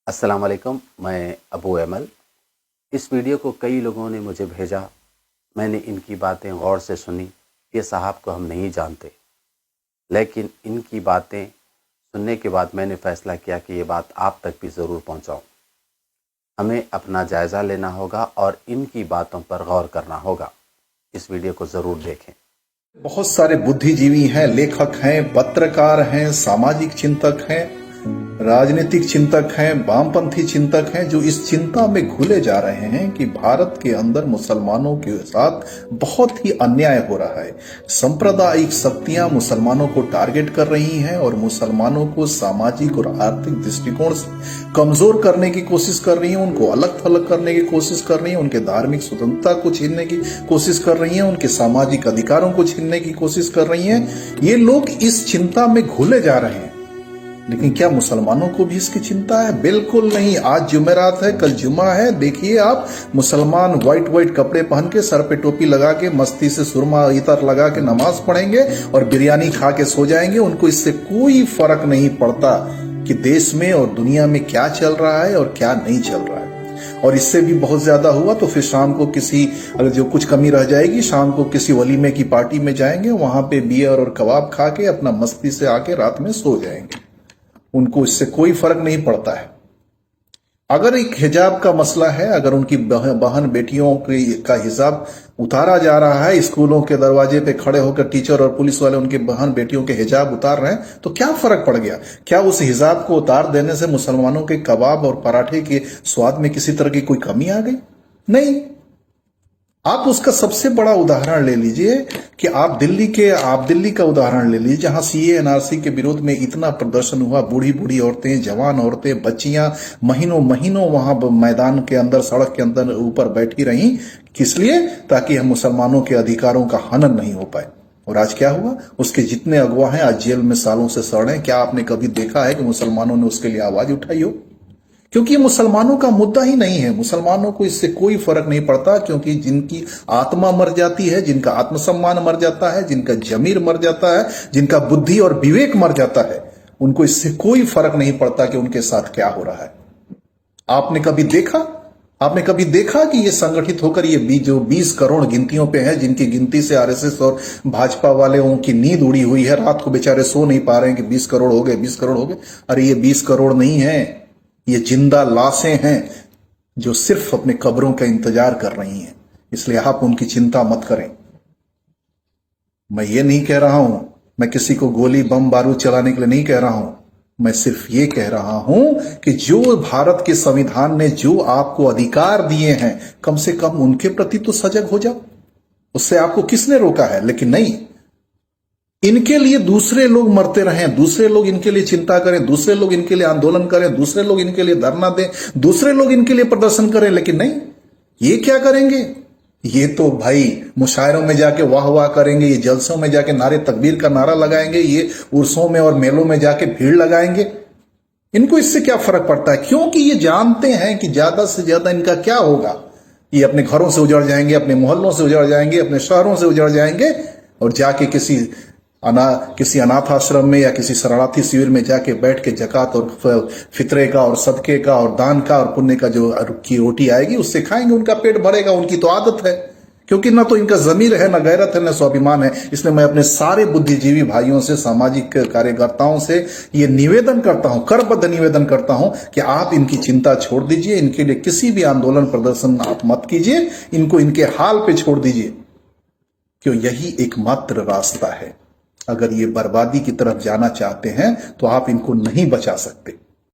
अस्सलाम वालेकुम। मैं अबू एमल। इस वीडियो को कई लोगों ने मुझे भेजा। मैंने इनकी बातें गौर से सुनी। ये साहब को हम नहीं जानते, लेकिन इनकी बातें सुनने के बाद मैंने फ़ैसला किया कि ये बात आप तक भी ज़रूर पहुंचाऊं। हमें अपना जायज़ा लेना होगा और इनकी बातों पर गौर करना होगा। इस वीडियो को ज़रूर देखें। बहुत सारे बुद्धिजीवी हैं, लेखक हैं, पत्रकार हैं, सामाजिक चिंतक हैं, राजनीतिक चिंतक हैं, वामपंथी चिंतक हैं जो इस चिंता में घुले जा रहे हैं कि भारत के अंदर मुसलमानों के साथ बहुत ही अन्याय हो रहा है। सांप्रदायिक शक्तियां मुसलमानों को टारगेट कर रही हैं और मुसलमानों को सामाजिक और आर्थिक दृष्टिकोण से कमजोर करने की कोशिश कर रही हैं, उनको अलग थलग करने की कोशिश कर रही हैं, उनके धार्मिक स्वतंत्रता को छीनने की कोशिश कर रही हैं, उनके सामाजिक अधिकारों को छीनने की कोशिश कर रही हैं। ये लोग इस चिंता में घुले जा रहे हैं। लेकिन क्या मुसलमानों को भी इसकी चिंता है? बिल्कुल नहीं। आज जुमेरात है, कल जुमा है। देखिए आप, मुसलमान व्हाइट कपड़े पहन के, सर पे टोपी लगा के, मस्ती से सुरमा इतर लगा के नमाज पढ़ेंगे और बिरयानी खा के सो जाएंगे। उनको इससे कोई फर्क नहीं पड़ता कि देश में और दुनिया में क्या चल रहा है और क्या नहीं चल रहा है। और इससे भी बहुत ज्यादा हुआ तो फिर शाम को किसी, अगर जो कुछ कमी रह जाएगी, शाम को किसी वलीमे की पार्टी में जाएंगे, वहां पे बियर और कबाब खा के अपना मस्ती से आके रात में सो जाएंगे। उनको इससे कोई फर्क नहीं पड़ता है। अगर एक हिजाब का मसला है, अगर उनकी बहन बेटियों का हिजाब उतारा जा रहा है, स्कूलों के दरवाजे पे खड़े होकर टीचर और पुलिस वाले उनके बहन बेटियों के हिजाब उतार रहे हैं, तो क्या फर्क पड़ गया? क्या उस हिजाब को उतार देने से मुसलमानों के कबाब और पराठे के स्वाद में किसी तरह की कोई कमी आ गई? नहीं। आप उसका सबसे बड़ा उदाहरण ले लीजिए कि आप दिल्ली का उदाहरण ले लीजिए, जहां सीए एनआरसी के विरोध में इतना प्रदर्शन हुआ। बूढ़ी बूढ़ी औरतें, जवान औरतें, बच्चियां महीनों महीनों वहां मैदान के अंदर, सड़क के अंदर ऊपर बैठी रहीं। किस लिए? ताकि हम मुसलमानों के अधिकारों का हनन नहीं हो पाए। और आज क्या हुआ? उसके जितने अगवा हैं आज जेल में सालों से सड़ रहे हैं। क्या आपने कभी देखा है कि मुसलमानों ने उसके लिए आवाज उठाई हो? क्योंकि ये मुसलमानों का मुद्दा ही नहीं है। मुसलमानों को इससे कोई फर्क नहीं पड़ता, क्योंकि जिनकी आत्मा मर जाती है, जिनका आत्मसम्मान मर जाता है, जिनका जमीर मर जाता है, जिनका बुद्धि और विवेक मर जाता है, उनको इससे कोई फर्क नहीं पड़ता कि उनके साथ क्या हो रहा है। आपने कभी देखा कि ये संगठित होकर ये जो 20 करोड़ गिनतियों पे है, जिनकी गिनती से आरएसएस और भाजपा वालों की नींद उड़ी हुई है, रात को बेचारे सो नहीं पा रहे हैं कि 20 करोड़ हो गए, 20 करोड़ हो गए। अरे ये 20 करोड़ नहीं है, ये जिंदा लाशें हैं जो सिर्फ अपने कब्रों का इंतजार कर रही हैं। इसलिए आप उनकी चिंता मत करें। मैं ये नहीं कह रहा हूं, मैं किसी को गोली बम बारूद चलाने के लिए नहीं कह रहा हूं। मैं सिर्फ ये कह रहा हूं कि जो भारत के संविधान ने जो आपको अधिकार दिए हैं, कम से कम उनके प्रति तो सजग हो जाओ। उससे आपको किसने रोका है? लेकिन नहीं, इनके लिए दूसरे लोग मरते रहें, दूसरे लोग इनके लिए चिंता करें, दूसरे लोग इनके लिए आंदोलन करें, दूसरे लोग इनके लिए धरना दें, दूसरे लोग इनके लिए प्रदर्शन करें। लेकिन नहीं, ये क्या करेंगे? ये तो भाई मुशायरों में जाके वाह वाह करेंगे, ये जलसों में जाके नारे तकबीर का नारा लगाएंगे, ये उर्सों में और मेलों में जाके भीड़ लगाएंगे। इनको इससे क्या फर्क पड़ता है? क्योंकि ये जानते हैं कि ज्यादा से ज्यादा इनका क्या होगा। ये अपने घरों से उजड़ जाएंगे, अपने मोहल्लों से उजड़ जाएंगे, अपने शहरों से उजड़ जाएंगे और जाके किसी अनाथ आश्रम में या किसी शरणार्थी शिविर में जाके बैठ के जकात और फितरे का और सदके का और दान का और पुण्य का जो की रोटी आएगी उससे खाएंगे, उनका पेट भरेगा। उनकी तो आदत है, क्योंकि ना तो इनका जमीर है, ना गैरत है, ना स्वाभिमान है। इसलिए मैं अपने सारे बुद्धिजीवी भाइयों से, सामाजिक कार्यकर्ताओं से ये निवेदन करता हूं, करबद्ध निवेदन करता हूं कि आप इनकी चिंता छोड़ दीजिए। इनके लिए किसी भी आंदोलन प्रदर्शन आप मत कीजिए, इनको इनके हाल पे छोड़ दीजिए, क्यों यही एकमात्र रास्ता है। अगर ये बर्बादी की तरफ जाना चाहते हैं तो आप इनको नहीं बचा सकते।